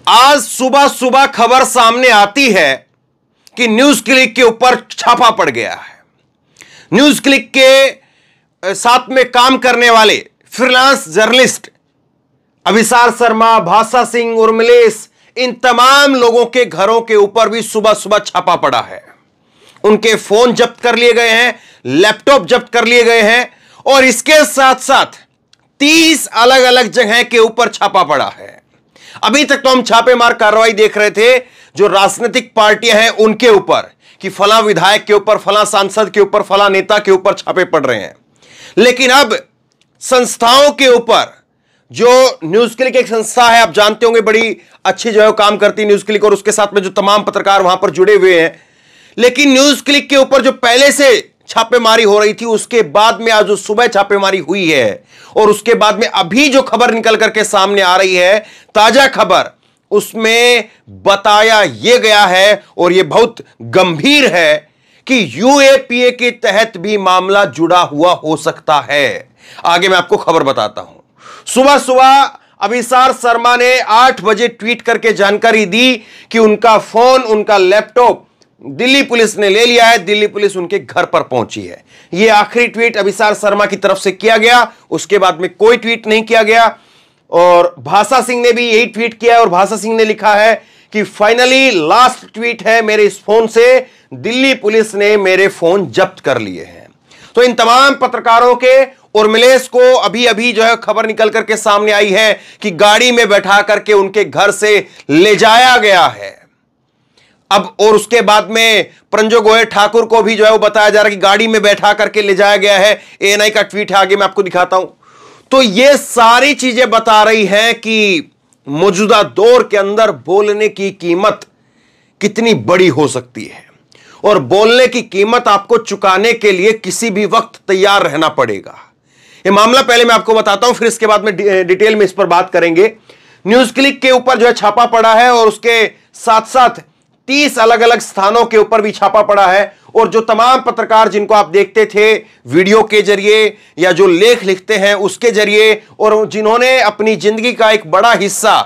आज सुबह सुबह खबर सामने आती है कि न्यूज क्लिक के ऊपर छापा पड़ गया है। न्यूज क्लिक के साथ में काम करने वाले फ्रीलांस जर्नलिस्ट अभिसार शर्मा, भाषा सिंह, उर्मिलेश, इन तमाम लोगों के घरों के ऊपर भी सुबह सुबह छापा पड़ा है। उनके फोन जब्त कर लिए गए हैं, लैपटॉप जब्त कर लिए गए हैं और इसके साथ साथ 30 अलग अलग जगह के ऊपर छापा पड़ा है। अभी तक तो हम छापेमार कार्रवाई देख रहे थे जो राजनीतिक पार्टियां हैं उनके ऊपर, कि फला विधायक के ऊपर, फला सांसद के ऊपर, फला नेता के ऊपर छापे पड़ रहे हैं। लेकिन अब संस्थाओं के ऊपर, जो न्यूज क्लिक एक संस्था है, आप जानते होंगे बड़ी अच्छी जो है काम करती है न्यूज क्लिक, और उसके साथ में जो तमाम पत्रकार वहां पर जुड़े हुए हैं। लेकिन न्यूज क्लिक के ऊपर जो पहले से छापेमारी हो रही थी, उसके बाद में आज जो सुबह छापेमारी हुई है और उसके बाद में अभी जो खबर निकल करके सामने आ रही है, ताजा खबर, उसमें बताया यह गया है और यह बहुत गंभीर है कि यूएपीए के तहत भी मामला जुड़ा हुआ हो सकता है। आगे मैं आपको खबर बताता हूं। सुबह सुबह अभिसार शर्मा ने 8 बजे ट्वीट करके जानकारी दी कि उनका फोन, उनका लैपटॉप दिल्ली पुलिस ने ले लिया है, दिल्ली पुलिस उनके घर पर पहुंची है। यह आखिरी ट्वीट अभिसार शर्मा की तरफ से किया गया, उसके बाद में कोई ट्वीट नहीं किया गया। और भाषा सिंह ने भी यही ट्वीट किया और भाषा सिंह ने लिखा है कि फाइनली लास्ट ट्वीट है मेरे इस फोन से, दिल्ली पुलिस ने मेरे फोन जब्त कर लिए हैं। तो इन तमाम पत्रकारों के, उर्मिलेश को अभी अभी जो है खबर निकल करके सामने आई है कि गाड़ी में बैठा करके उनके घर से ले जाया गया है। अब और उसके बाद में प्रंजो गोयल ठाकुर को भी जो है वो बताया जा रहा है कि गाड़ी में बैठा करके ले जाया गया है। एएनआई का ट्वीट है, आगे मैं आपको दिखाता हूं। तो ये सारी चीजें बता रही हैं कि मौजूदा दौर के अंदर बोलने की कीमत कितनी बड़ी हो सकती है और बोलने की कीमत आपको चुकाने के लिए किसी भी वक्त तैयार रहना पड़ेगा। ये मामला पहले मैं आपको बताता हूं, फिर इसके बाद में डिटेल में इस पर बात करेंगे। न्यूज क्लिक के ऊपर जो है छापा पड़ा है और उसके साथ साथ 30 अलग अलग स्थानों के ऊपर भी छापा पड़ा है। और जो तमाम पत्रकार जिनको आप देखते थे वीडियो के जरिए या जो लेख लिखते हैं उसके जरिए, और जिन्होंने अपनी जिंदगी का एक बड़ा हिस्सा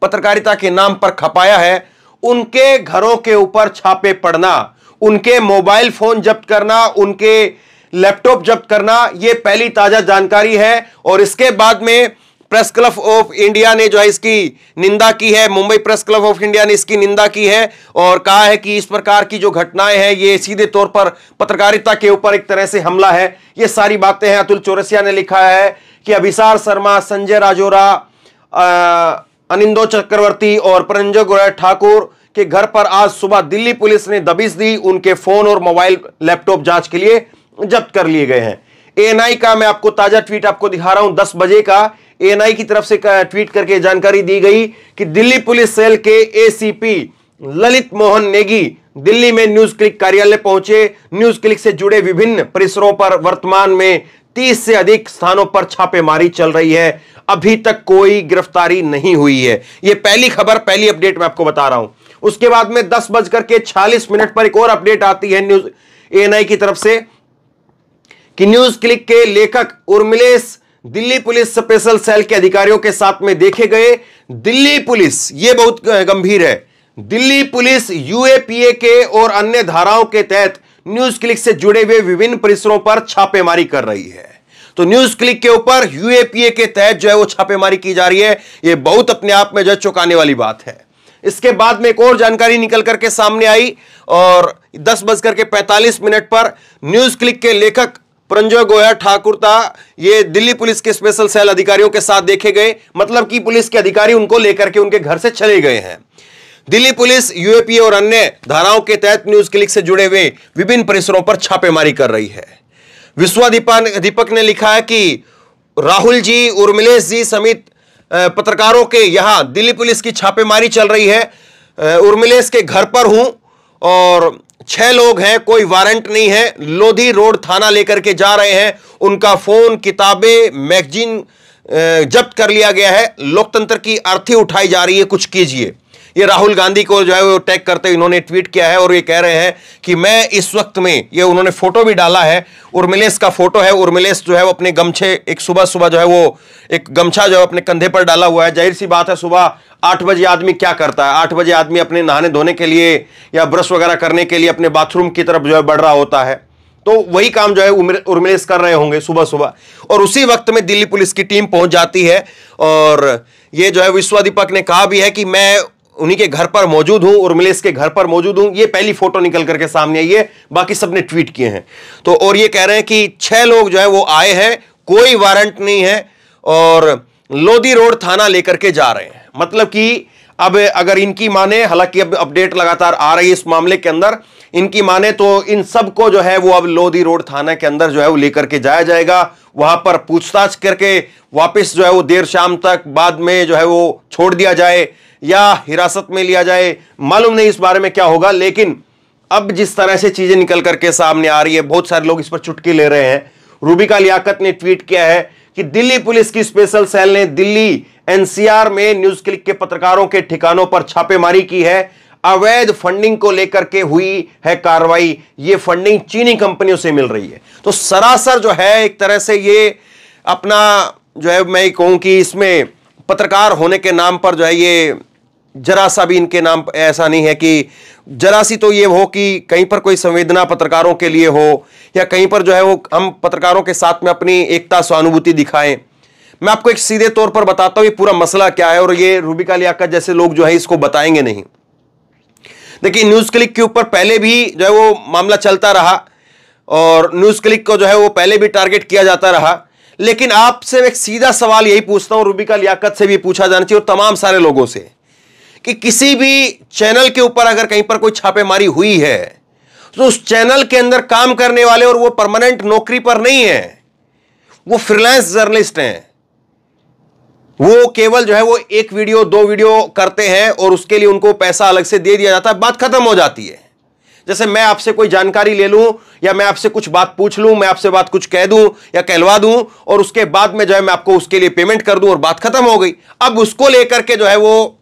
पत्रकारिता के नाम पर खपाया है, उनके घरों के ऊपर छापे पड़ना, उनके मोबाइल फोन जब्त करना, उनके लैपटॉप जब्त करना, यह पहली ताजा जानकारी है। और इसके बाद में प्रेस क्लब ऑफ इंडिया ने जो है इसकी निंदा की है, Mumbai press club of India ने इसकी निंदा की है और कहा है कि इस प्रकार की जो घटनाएं हैं ये सीधे तौर पर पत्रकारिता के ऊपर एक तरह से हमला है। ये सारी बातें हैं। अतुल चौरसिया ने लिखा है कि अभिसार शर्मा, संजय राजौरा, अनिंदो चक्रवर्ती और प्रंजो गोयल ठाकुर के घर पर आज सुबह दिल्ली पुलिस ने दबिश दी। उनके फोन और मोबाइल लैपटॉप जांच के लिए जब्त कर लिए गए हैं। एएनआई का मैं आपको ताजा ट्वीट आपको दिखा रहा हूं, 10 बजे का एएनआई की तरफ से ट्वीट करके जानकारी दी गई कि दिल्ली पुलिस सेल के एसीपी ललित मोहन नेगी दिल्ली में न्यूज क्लिक कार्यालय पहुंचे। न्यूज क्लिक से जुड़े विभिन्न परिसरों पर वर्तमान में 30 से अधिक स्थानों पर छापेमारी चल रही है। अभी तक कोई गिरफ्तारी नहीं हुई है। यह पहली खबर, पहली अपडेट मैं आपको बता रहा हूं। उसके बाद में 10:46 पर एक और अपडेट आती है न्यूज एएनआई की तरफ से कि न्यूज क्लिक के लेखक Urmilesh Delhi police special cell के अधिकारियों के साथ में देखे गए। दिल्ली पुलिस, यह बहुत गंभीर है, दिल्ली पुलिस यूएपीए के और अन्य धाराओं के तहत न्यूज क्लिक से जुड़े हुए विभिन्न परिसरों पर छापेमारी कर रही है। तो न्यूज क्लिक के ऊपर यूएपीए के तहत जो है वो छापेमारी की जा रही है। यह बहुत अपने आप में जो है चौंकाने वाली बात है। इसके बाद में एक और जानकारी निकल करके सामने आई और 10:45 पर न्यूज क्लिक के लेखक प्रंजो गोयल ठाकुर था, ये दिल्ली पुलिस के स्पेशल सेल अधिकारियों के साथ देखे गए। मतलब कि पुलिस के अधिकारी उनको लेकर के उनके घर से चले गए हैं। दिल्ली पुलिस यूएपीए और अन्य धाराओं के तहत न्यूज क्लिक से जुड़े हुए विभिन्न परिसरों पर छापेमारी कर रही है। विश्वा दीपक ने लिखा है कि राहुल जी, उर्मिलेश जी समेत पत्रकारों के यहां दिल्ली पुलिस की छापेमारी चल रही है। उर्मिलेश के घर पर हूं और 6 लोग हैं, कोई वारंट नहीं है, लोधी रोड थाना लेकर के जा रहे हैं। उनका फोन, किताबें, मैगजीन जब्त कर लिया गया है। लोकतंत्र की अर्थी उठाई जा रही है, कुछ कीजिए। ये राहुल गांधी को जो है वो टैग करते हुए इन्होंने ट्वीट किया है और ये कह रहे हैं कि मैं इस वक्त में, ये उन्होंने फोटो भी डाला है, उर्मिलेश का फोटो है। उर्मिलेश जो है वो अपने गमछे, एक सुबह सुबह जो है वो एक गमछा जो है अपने कंधे पर डाला हुआ है। जाहिर सी बात है, सुबह 8 बजे आदमी क्या करता है? 8 बजे आदमी अपने नहाने धोने के लिए या ब्रश वगैरह करने के लिए अपने बाथरूम की तरफ जो है बढ़ रहा होता है। तो वही काम जो है उर्मिलेश कर रहे होंगे सुबह सुबह, और उसी वक्त में दिल्ली पुलिस की टीम पहुंच जाती है। और ये जो है विश्वा दीपक ने कहा भी है कि मैं उन्हीं के घर पर मौजूद हूं, उर्मिलेश के घर पर मौजूद हूं। ये पहली फोटो निकल करके सामने आई है, बाकी सबने ट्वीट किए हैं। तो और ये कह रहे हैं कि 6 लोग जो है वो आए हैं, कोई वारंट नहीं है और लोधी रोड थाना लेकर के जा रहे हैं। मतलब कि अब अगर इनकी माने, हालांकि अब अपडेट लगातार आ रही है इस मामले के अंदर, इनकी माने तो इन सबको जो है वो अब लोधी रोड थाना के अंदर जो है वो लेकर के जाया जाएगा। वहां पर पूछताछ करके वापस जो है वो देर शाम तक बाद में जो है वो छोड़ दिया जाए या हिरासत में लिया जाए, मालूम नहीं इस बारे में क्या होगा। लेकिन अब जिस तरह से चीजें निकल करके सामने आ रही है, बहुत सारे लोग इस पर चुटकी ले रहे हैं। रूबिका लियाकत ने ट्वीट किया है कि दिल्ली पुलिस की स्पेशल सेल ने दिल्ली एनसीआर में न्यूज क्लिक के पत्रकारों के ठिकानों पर छापेमारी की है। अवैध फंडिंग को लेकर के हुई है कार्रवाई। ये फंडिंग चीनी कंपनियों से मिल रही है। तो सरासर जो है एक तरह से ये अपना जो है, मैं कहूं कि इसमें पत्रकार होने के नाम पर जो है ये जरा सा भी इनके नाम ऐसा नहीं है कि जरा सी तो ये हो कि कहीं पर कोई संवेदना पत्रकारों के लिए हो या कहीं पर जो है वो हम पत्रकारों के साथ में अपनी एकता सहानुभूति दिखाएं। मैं आपको एक सीधे तौर पर बताता हूं ये पूरा मसला क्या है, और ये रूबिका लियाकत जैसे लोग जो है इसको बताएंगे नहीं। देखिए, न्यूज क्लिक के ऊपर पहले भी जो है वो मामला चलता रहा और न्यूज क्लिक को जो है वो पहले भी टारगेट किया जाता रहा। लेकिन आपसे एक सीधा सवाल यही पूछता हूं, रूबिका लियाकत से भी पूछा जाना चाहिए और तमाम सारे लोगों से, कि किसी भी चैनल के ऊपर अगर कहीं पर कोई छापेमारी हुई है तो उस चैनल के अंदर काम करने वाले, और वो परमानेंट नौकरी पर नहीं है, वो फ्रीलांस जर्नलिस्ट हैं, वो केवल जो है वो 1 वीडियो 2 वीडियो करते हैं और उसके लिए उनको पैसा अलग से दे दिया जाता है, बात खत्म हो जाती है। जैसे मैं आपसे कोई जानकारी ले लूं या मैं आपसे कुछ बात पूछ लूं, मैं आपसे बात कुछ कह दूं या कहलवा दूं और उसके बाद में जो है मैं आपको उसके लिए पेमेंट कर दूं और बात खत्म हो गई। अब उसको लेकर के जो है वो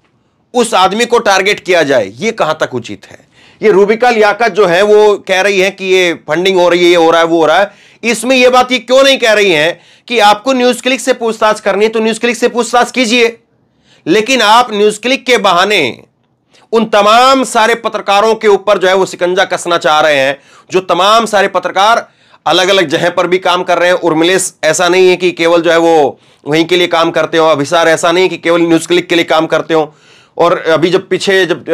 उस आदमी को टारगेट किया जाए, ये कहां तक उचित है? ये रूबिका लियाकत जो है वो कह रही है कि ये फंडिंग हो रही है, ये हो रहा है, वो हो रहा है। इसमें ये बात ये क्यों नहीं कह रही है कि आपको न्यूज क्लिक से पूछताछ करनी है तो न्यूज क्लिक से पूछताछ कीजिए, लेकिन आप न्यूज क्लिक के बहाने उन तमाम सारे पत्रकारों के ऊपर जो है वो शिकंजा कसना चाह रहे हैं, जो तमाम सारे पत्रकार अलग अलग जगह पर भी काम कर रहे हैं। उर्मिलेश ऐसा नहीं है कि केवल जो है वो वहीं के लिए काम करते हो, अभिसार ऐसा नहीं कि केवल न्यूज क्लिक के लिए काम करते हो। और अभी जब पीछे जब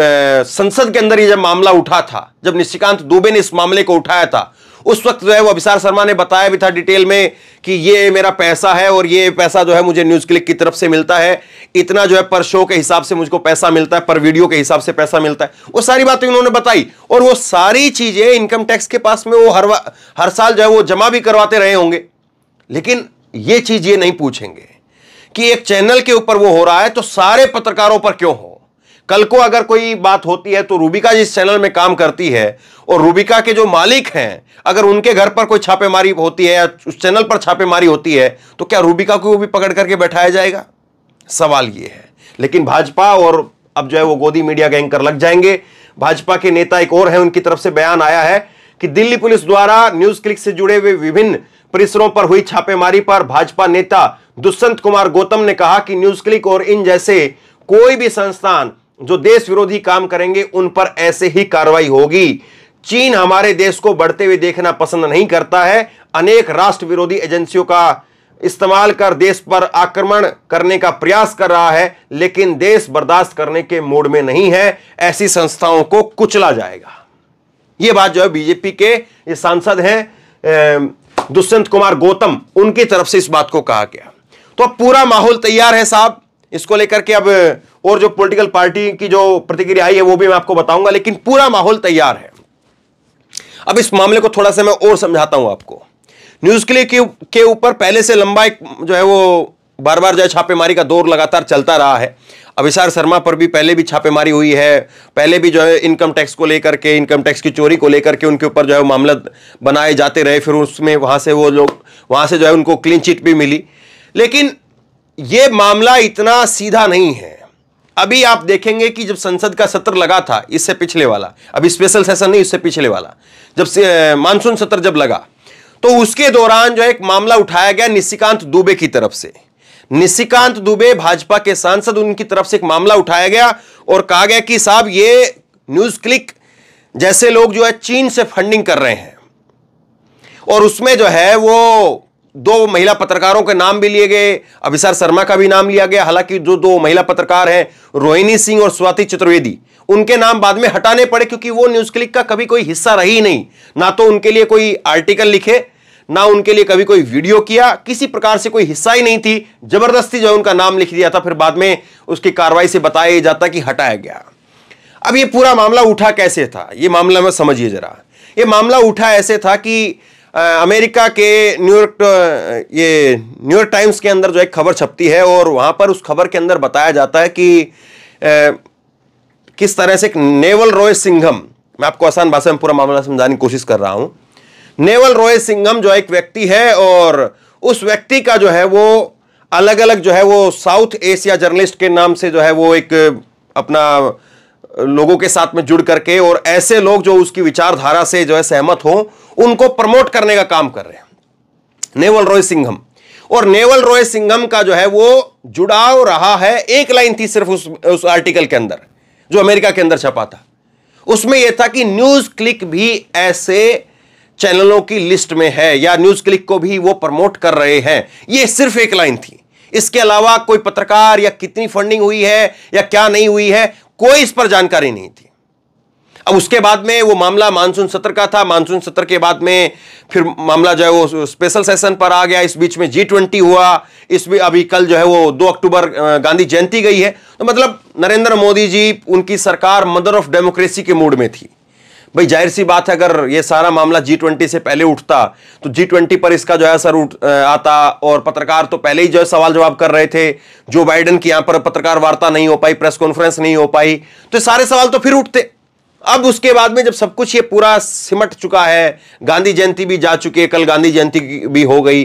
संसद के अंदर ये जब मामला उठा था, जब निशिकांत दुबे ने इस मामले को उठाया था, उस वक्त जो है वो अभिसार शर्मा ने बताया भी था डिटेल में कि ये मेरा पैसा है और ये पैसा जो है मुझे न्यूज क्लिक की तरफ से मिलता है, इतना जो है पर शो के हिसाब से मुझको पैसा मिलता है, पर वीडियो के हिसाब से पैसा मिलता है। वो सारी बातें उन्होंने बताई और वो सारी चीजें इनकम टैक्स के पास में वो हर साल जो है वो जमा भी करवाते रहे होंगे। लेकिन ये चीज ये नहीं पूछेंगे कि एक चैनल के ऊपर वो हो रहा है तो सारे पत्रकारों पर क्यों हो। कल को अगर कोई बात होती है तो रूबिका जिस चैनल में काम करती है और रूबिका के जो मालिक हैं, अगर उनके घर पर कोई छापेमारी होती है या उस चैनल पर छापेमारी होती है तो क्या रूबिका को भी पकड़ करके बैठाया जाएगा? सवाल ये है। लेकिन भाजपा और अब जो है वो गोदी मीडिया के एंकर लग जाएंगे। भाजपा के नेता एक और है, उनकी तरफ से बयान आया है कि दिल्ली पुलिस द्वारा न्यूज क्लिक से जुड़े हुए विभिन्न परिसरों पर हुई छापेमारी पर भाजपा नेता दुष्यंत कुमार गौतम ने कहा कि न्यूज क्लिक और इन जैसे कोई भी संस्थान जो देश विरोधी काम करेंगे उन पर ऐसे ही कार्रवाई होगी। चीन हमारे देश को बढ़ते हुए देखना पसंद नहीं करता है। अनेक राष्ट्र विरोधी एजेंसियों का इस्तेमाल कर देश पर आक्रमण करने का प्रयास कर रहा है, लेकिन देश बर्दाश्त करने के मूड में नहीं है। ऐसी संस्थाओं को कुचला जाएगा। यह बात जो है बीजेपी के ये सांसद हैं दुष्यंत कुमार गौतम, उनकी तरफ से इस बात को कहा गया। तो अब पूरा माहौल तैयार है साहब इसको लेकर के। अब और जो पॉलिटिकल पार्टी की जो प्रतिक्रिया आई है वो भी मैं आपको बताऊंगा, लेकिन पूरा माहौल तैयार है। अब इस मामले को थोड़ा सा मैं और समझाता हूं आपको। न्यूज क्लिक के ऊपर पहले से लंबा एक जो है वो बार बार जो है छापेमारी का दौर लगातार चलता रहा है। अभिसार शर्मा पर भी पहले भी छापेमारी हुई है, पहले भी जो है इनकम टैक्स को लेकर के, इनकम टैक्स की चोरी को लेकर के उनके ऊपर जो है मामला बनाए जाते रहे। फिर उसमें वहां से वो लोग वहां से जो है उनको क्लीन चिट भी मिली। लेकिन यह मामला इतना सीधा नहीं है। अभी आप देखेंगे कि जब संसद का सत्र लगा था, इससे पिछले वाला, अभी स्पेशल सेशन नहीं, इससे पिछले वाला, जब से मानसून सत्र जब लगा, तो उसके दौरान जो एक मामला उठाया गया निशिकांत दुबे की तरफ से। निशिकांत दुबे भाजपा के सांसद, उनकी तरफ से एक मामला उठाया गया और कहा गया कि साहब ये न्यूज क्लिक जैसे लोग जो है चीन से फंडिंग कर रहे हैं, और उसमें जो है वो 2 महिला पत्रकारों के नाम भी लिए गए, अभिसार शर्मा का भी नाम लिया गया। हालांकि जो 2 महिला पत्रकार हैं, रोहिणी सिंह और स्वाति चतुर्वेदी, उनके नाम बाद में हटाने पड़े क्योंकि वो न्यूज क्लिक का कभी कोई हिस्सा रही नहीं, ना तो उनके लिए कोई आर्टिकल लिखे, ना उनके लिए कभी कोई वीडियो किया, किसी प्रकार से कोई हिस्सा ही नहीं थी। जबरदस्ती जो है उनका नाम लिख दिया था, फिर बाद में उसकी कार्रवाई से बताया जाता कि हटाया गया। अब ये पूरा मामला उठा कैसे था, ये मामला में समझिए जरा। ये मामला उठा ऐसे था कि अमेरिका के न्यूयॉर्क टाइम्स के अंदर जो एक खबर छपती है, और वहां पर उस खबर के अंदर बताया जाता है कि किस तरह से एक नेवल रॉय सिंघम, मैं आपको आसान भाषा में पूरा मामला समझाने की कोशिश कर रहा हूं। नेवल रॉय सिंघम जो एक व्यक्ति है, और उस व्यक्ति का जो है वो अलग अलग जो है वो साउथ एशिया जर्नलिस्ट के नाम से जो है वो एक अपना लोगों के साथ में जुड़ करके, और ऐसे लोग जो उसकी विचारधारा से जो है सहमत हो, उनको प्रमोट करने का काम कर रहे हैं नेवल रॉय सिंघम। और नेवल रॉय सिंघम का जो है वो जुड़ाव रहा है, एक लाइन थी सिर्फ उस आर्टिकल के अंदर जो अमेरिका के अंदर छपा था, उसमें यह था कि न्यूज क्लिक भी ऐसे चैनलों की लिस्ट में है, या न्यूज क्लिक को भी वो प्रमोट कर रहे हैं। यह सिर्फ एक लाइन थी, इसके अलावा कोई पत्रकार या कितनी फंडिंग हुई है या क्या नहीं हुई है, कोई इस पर जानकारी नहीं थी। अब उसके बाद में वो मामला मानसून सत्र का था, मानसून सत्र के बाद में फिर मामला जो है वो स्पेशल सेशन पर आ गया। इस बीच में G20 हुआ, इसमें अभी कल जो है वो 2 अक्टूबर गांधी जयंती गई है। तो मतलब नरेंद्र मोदी जी, उनकी सरकार मदर ऑफ डेमोक्रेसी के मूड में थी। भाई जाहिर सी बात है, अगर ये सारा मामला G20 से पहले उठता तो G20 पर इसका जो है असर आता, और पत्रकार तो पहले ही जो है सवाल जवाब कर रहे थे। जो बाइडेन की यहां पर पत्रकार वार्ता नहीं हो पाई, प्रेस कॉन्फ्रेंस नहीं हो पाई, तो सारे सवाल तो फिर उठते। अब उसके बाद में जब सब कुछ ये पूरा सिमट चुका है, गांधी जयंती भी जा चुकी है, कल गांधी जयंती भी हो गई,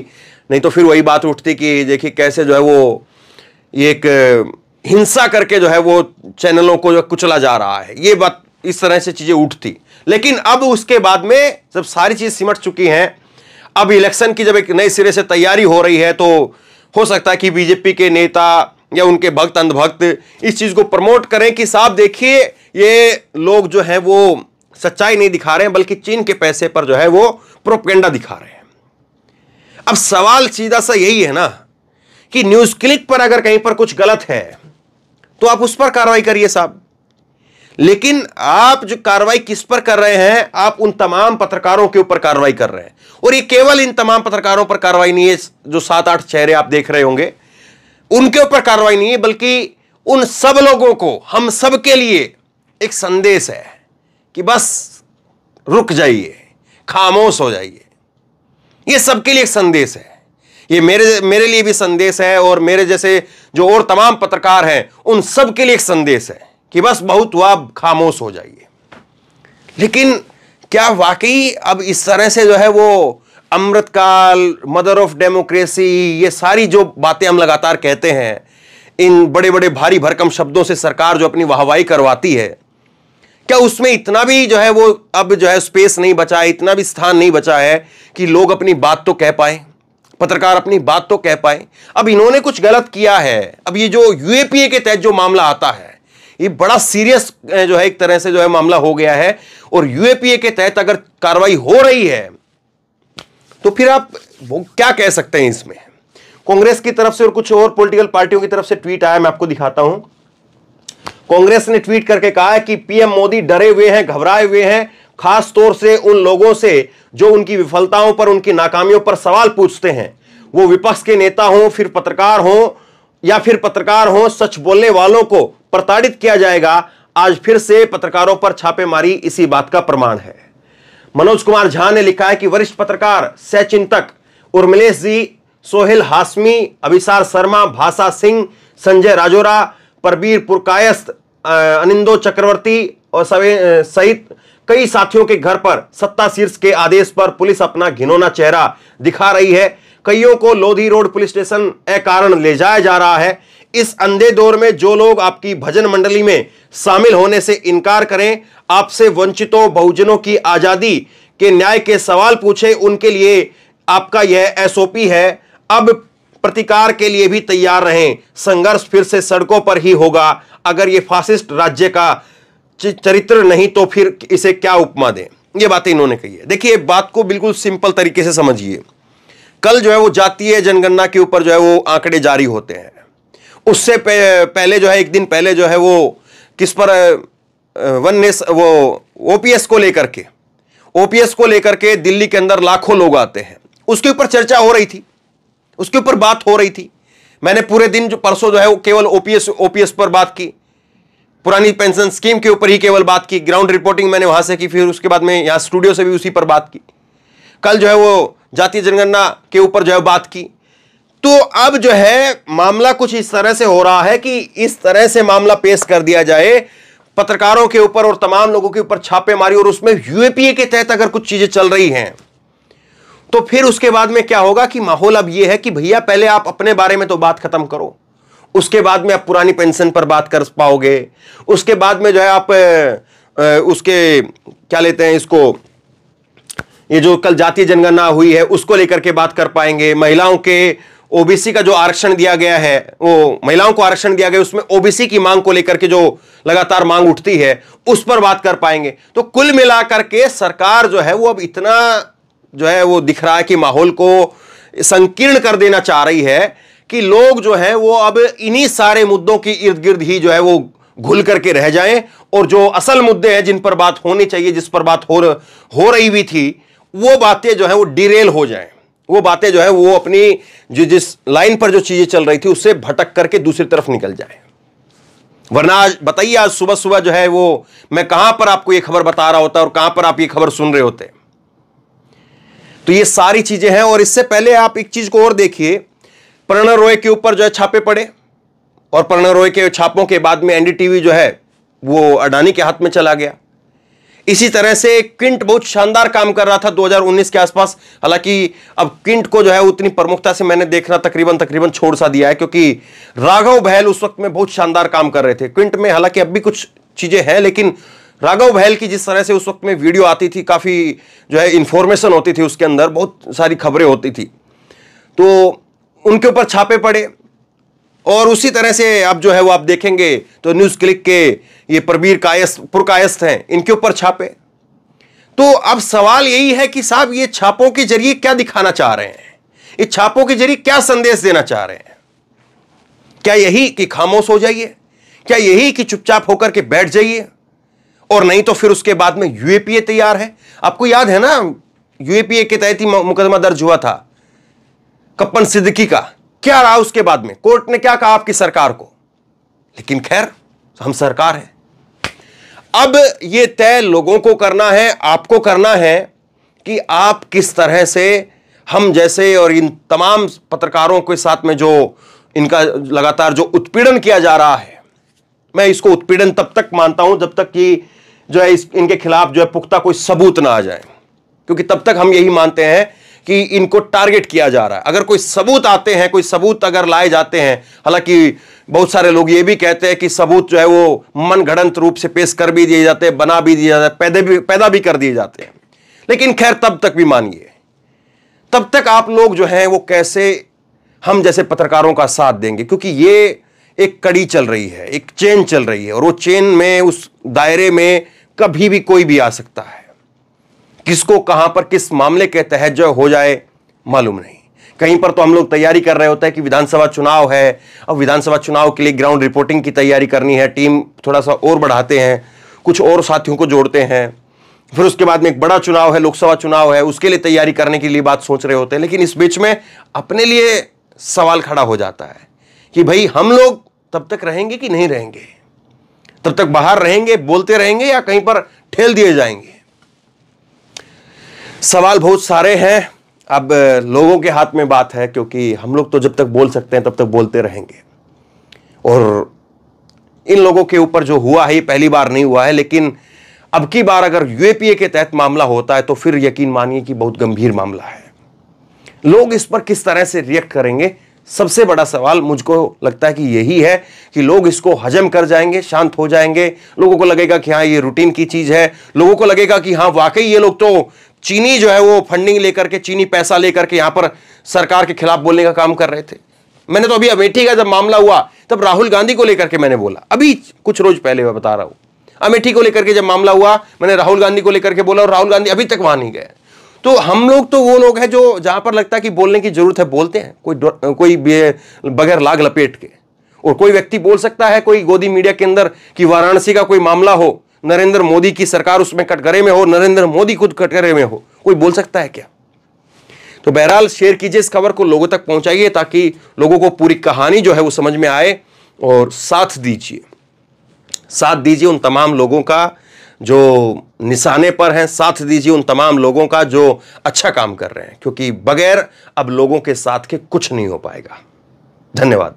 नहीं तो फिर वही बात उठती कि देखिए कैसे जो है वो एक हिंसा करके जो है वो चैनलों को जो कुचला जा रहा है, ये बात इस तरह से चीजें उठती। लेकिन अब उसके बाद में जब सारी चीज सिमट चुकी हैं, अब इलेक्शन की जब एक नए सिरे से तैयारी हो रही है, तो हो सकता है कि बीजेपी के नेता या उनके भक्त अंधभक्त इस चीज को प्रमोट करें कि साहब देखिए ये लोग जो है वो सच्चाई नहीं दिखा रहे हैं, बल्कि चीन के पैसे पर जो है वो प्रोपेगेंडा दिखा रहे हैं। अब सवाल सीधा सा यही है ना कि न्यूज क्लिक पर अगर कहीं पर कुछ गलत है तो आप उस पर कार्रवाई करिए साहब, लेकिन आप जो कार्रवाई किस पर कर रहे हैं, आप उन तमाम पत्रकारों के ऊपर कार्रवाई कर रहे हैं। और ये केवल इन तमाम पत्रकारों पर कार्रवाई नहीं है, जो 7-8 चेहरे आप देख रहे होंगे उनके ऊपर कार्रवाई नहीं है, बल्कि उन सब लोगों को, हम सब के लिए एक संदेश है कि बस रुक जाइए, खामोश हो जाइए। ये सबके लिए एक संदेश है, ये मेरे लिए भी संदेश है, और मेरे जैसे जो और तमाम पत्रकार हैं उन सब के लिए एक संदेश है कि बस बहुत हुआ, खामोश हो जाइए। लेकिन क्या वाकई अब इस तरह से जो है वो अमृतकाल, मदर ऑफ डेमोक्रेसी, ये सारी जो बातें हम लगातार कहते हैं, इन बड़े बड़े भारी भरकम शब्दों से सरकार जो अपनी वाहवाही करवाती है, क्या उसमें इतना भी जो है वो अब जो है स्पेस नहीं बचा है, इतना भी स्थान नहीं बचा है कि लोग अपनी बात तो कह पाए, पत्रकार अपनी बात तो कह पाए? अब इन्होंने कुछ गलत किया है, अब ये जो यूएपीए के तहत जो मामला आता है, ये बड़ा सीरियस जो है एक तरह से जो है मामला हो गया है, और यूएपीए के तहत अगर कार्रवाई हो रही है तो फिर आप वो क्या कह सकते हैं इसमें? कांग्रेस की तरफ से और कुछ और पॉलिटिकल पार्टियों की तरफ से ट्वीट आया, मैं आपको दिखाता हूं। कांग्रेस ने ट्वीट करके कहा है कि पीएम मोदी डरे हुए हैं, घबराए हुए हैं, खास तौर से उन लोगों से जो उनकी विफलताओं पर, उनकी नाकामियों पर सवाल पूछते हैं, वो विपक्ष के नेता हों, फिर पत्रकार हों, या फिर पत्रकार हों, सच बोलने वालों को प्रताड़ित किया जाएगा। आज फिर से पत्रकारों पर छापेमारी इसी बात का प्रमाण है। मनोज कुमार झा ने लिखा है कि वरिष्ठ पत्रकार, सह चिंतक उर्मिलेश जी, सोहेल हाशमी, अभिसार शर्मा, भाषा सिंह, संजय राजोरा, परबीर पुरकायस्त, अनिंदो चक्रवर्ती और सहित कई साथियों के घर पर सत्ता शीर्ष के आदेश पर पुलिस अपना घिनौना चेहरा दिखा रही है। कईयों को लोधी रोड पुलिस स्टेशन अकारण ले जाया जा रहा है। इस अंधे दौर में जो लोग आपकी भजन मंडली में शामिल होने से इनकार करें, आपसे वंचितों बहुजनों की आजादी के न्याय के सवाल पूछे, उनके लिए आपका यह एसओपी है। अब प्रतिकार के लिए भी तैयार रहें, संघर्ष फिर से सड़कों पर ही होगा। अगर यह फासिस्ट राज्य का चरित्र नहीं तो फिर इसे क्या उपमा दें। ये बातें इन्होंने कही है। देखिए, बात को बिल्कुल सिंपल तरीके से समझिए। कल जो है वो जातीय जनगणना के ऊपर जो है वो आंकड़े जारी होते हैं। उससे पहले जो है, एक दिन पहले जो है वो किस पर वो ओपीएस को लेकर के दिल्ली के अंदर लाखों लोग आते हैं। उसके ऊपर चर्चा हो रही थी, उसके ऊपर बात हो रही थी। मैंने पूरे दिन जो परसों जो है वो केवल ओपीएस पर बात की, पुरानी पेंशन स्कीम के ऊपर ही केवल बात की। ग्राउंड रिपोर्टिंग मैंने वहां से की, फिर उसके बाद में यहां स्टूडियो से भी उसी पर बात की। कल जो है वो जातीय जनगणना के ऊपर जो है बात की। तो अब जो है मामला कुछ इस तरह से हो रहा है कि इस तरह से मामला पेश कर दिया जाए पत्रकारों के ऊपर और तमाम लोगों के ऊपर छापेमारी, और उसमें यूएपीए के तहत अगर कुछ चीजें चल रही हैं तो फिर उसके बाद में क्या होगा कि माहौल अब यह है कि भैया पहले आप अपने बारे में तो बात खत्म करो, उसके बाद में आप पुरानी पेंशन पर बात कर पाओगे, उसके बाद में जो है आप उसके क्या लेते हैं इसको, ये जो कल जातीय जनगणना हुई है उसको लेकर के बात कर पाएंगे। महिलाओं के ओबीसी का जो आरक्षण दिया गया है, वो महिलाओं को आरक्षण दिया गया, उसमें ओबीसी की मांग को लेकर के जो लगातार मांग उठती है उस पर बात कर पाएंगे। तो कुल मिलाकर के सरकार जो है वो अब इतना जो है वो दिख रहा है कि माहौल को संकीर्ण कर देना चाह रही है कि लोग जो है वो अब इन्हीं सारे मुद्दों की इर्द गिर्द ही जो है वो घुल करके रह जाएं, और जो असल मुद्दे हैं जिन पर बात होनी चाहिए, जिस पर बात हो रही भी थी, वो बातें जो है वो डिरेल हो जाएं। वो बातें जो है वो अपनी जिस लाइन पर जो चीजें चल रही थी उससे भटक करके दूसरी तरफ निकल जाएं। वरना आज बताइए, आज सुबह सुबह जो है वो मैं कहां पर आपको ये खबर बता रहा होता और कहां पर आप ये खबर सुन रहे होते। तो ये सारी चीजें हैं। और इससे पहले आप एक चीज को और देखिए, प्रणव रॉय के ऊपर जो है छापे पड़े, और प्रणव रॉय के छापों के बाद में एनडीटीवी जो है वो अडानी के हाथ में चला गया। इसी तरह से क्विंट बहुत शानदार काम कर रहा था 2019 के आसपास। हालांकि अब क्विंट को जो है उतनी प्रमुखता से मैंने देखना तकरीबन छोड़ सा दिया है, क्योंकि राघव बहल उस वक्त में बहुत शानदार काम कर रहे थे क्विंट में। हालांकि अब भी कुछ चीजें हैं, लेकिन राघव बहल की जिस तरह से उस वक्त में वीडियो आती थी, काफी जो है इंफॉर्मेशन होती थी उसके अंदर, बहुत सारी खबरें होती थी, तो उनके ऊपर छापे पड़े। और उसी तरह से अब जो है वो आप देखेंगे तो न्यूज क्लिक के ये पुरकायस्थ हैं, इनके ऊपर छापे। तो अब सवाल यही है कि साहब ये छापों के जरिए क्या दिखाना चाह रहे हैं, इस छापों के जरिए क्या संदेश देना चाह रहे हैं? क्या यही कि खामोश हो जाइए? क्या यही कि चुपचाप होकर के बैठ जाइए? और नहीं तो फिर उसके बाद में यूएपीए तैयार है। आपको याद है ना, यूएपीए के तहत ही मुकदमा दर्ज हुआ था कप्पन सिद्दीकी का। क्या रहा उसके बाद में? कोर्ट ने क्या कहा आपकी सरकार को? लेकिन खैर, हम सरकार है। अब यह तय लोगों को करना है, आपको करना है कि आप किस तरह से हम जैसे और इन तमाम पत्रकारों के साथ में जो इनका लगातार जो उत्पीड़न किया जा रहा है, मैं इसको उत्पीड़न तब तक मानता हूं जब तक कि जो है इनके खिलाफ जो है पुख्ता कोई सबूत ना आ जाए, क्योंकि तब तक हम यही मानते हैं कि इनको टारगेट किया जा रहा है। अगर कोई सबूत आते हैं, कोई सबूत अगर लाए जाते हैं, हालांकि बहुत सारे लोग ये भी कहते हैं कि सबूत जो है वो मनगढ़ंत रूप से पेश कर भी दिए जाते हैं, बना भी दिए जाते हैं, पैदा भी कर दिए जाते हैं, लेकिन खैर तब तक भी मानिए, तब तक आप लोग जो हैं वो कैसे हम जैसे पत्रकारों का साथ देंगे? क्योंकि ये एक कड़ी चल रही है, एक चेन चल रही है, और वो चेन में, उस दायरे में कभी भी कोई भी आ सकता है। किसको कहां पर किस मामले के तहत जो हो जाए मालूम नहीं। कहीं पर तो हम लोग तैयारी कर रहे होते हैं कि विधानसभा चुनाव है, अब विधानसभा चुनाव के लिए ग्राउंड रिपोर्टिंग की तैयारी करनी है, टीम थोड़ा सा और बढ़ाते हैं, कुछ और साथियों को जोड़ते हैं, फिर उसके बाद में एक बड़ा चुनाव है, लोकसभा चुनाव है, उसके लिए तैयारी करने के लिए बात सोच रहे होते हैं। लेकिन इस बीच में अपने लिए सवाल खड़ा हो जाता है कि भाई हम लोग तब तक रहेंगे कि नहीं रहेंगे? तब तक बाहर रहेंगे, बोलते रहेंगे, या कहीं पर ठेल दिए जाएंगे? सवाल बहुत सारे हैं। अब लोगों के हाथ में बात है, क्योंकि हम लोग तो जब तक बोल सकते हैं तब तक बोलते रहेंगे। और इन लोगों के ऊपर जो हुआ है ये पहली बार नहीं हुआ है, लेकिन अब की बार अगर यूएपीए के तहत मामला होता है तो फिर यकीन मानिए कि बहुत गंभीर मामला है। लोग इस पर किस तरह से रिएक्ट करेंगे सबसे बड़ा सवाल मुझको लगता है कि यही है कि लोग इसको हजम कर जाएंगे, शांत हो जाएंगे। लोगों को लगेगा कि हाँ ये रूटीन की चीज है। लोगों को लगेगा कि हाँ वाकई ये लोग तो चीनी जो है वो फंडिंग लेकर के, चीनी पैसा लेकर के यहां पर सरकार के खिलाफ बोलने का काम कर रहे थे। मैंने तो अभी अमेठी का जब मामला हुआ तब राहुल गांधी को लेकर के मैंने बोला, अभी कुछ रोज पहले मैं बता रहा हूं, अमेठी को लेकर के जब मामला हुआ मैंने राहुल गांधी को लेकर के बोला और राहुल गांधी अभी तक वहां नहीं गए। तो हम लोग तो वो लोग हैं जो जहां पर लगता है कि बोलने की जरूरत है बोलते हैं, कोई बगैर लाग लपेट के। और कोई व्यक्ति बोल सकता है, कोई गोदी मीडिया के अंदर कि वाराणसी का कोई मामला हो, नरेंद्र मोदी की सरकार उसमें कटघरे में हो, नरेंद्र मोदी खुद कटघरे में हो, कोई बोल सकता है क्या? तो बहरहाल शेयर कीजिए इस खबर को, लोगों तक पहुंचाइए ताकि लोगों को पूरी कहानी जो है वो समझ में आए। और साथ दीजिए उन तमाम लोगों का जो निशाने पर हैं, साथ दीजिए उन तमाम लोगों का जो अच्छा काम कर रहे हैं, क्योंकि बगैर अब लोगों के साथ के कुछ नहीं हो पाएगा। धन्यवाद।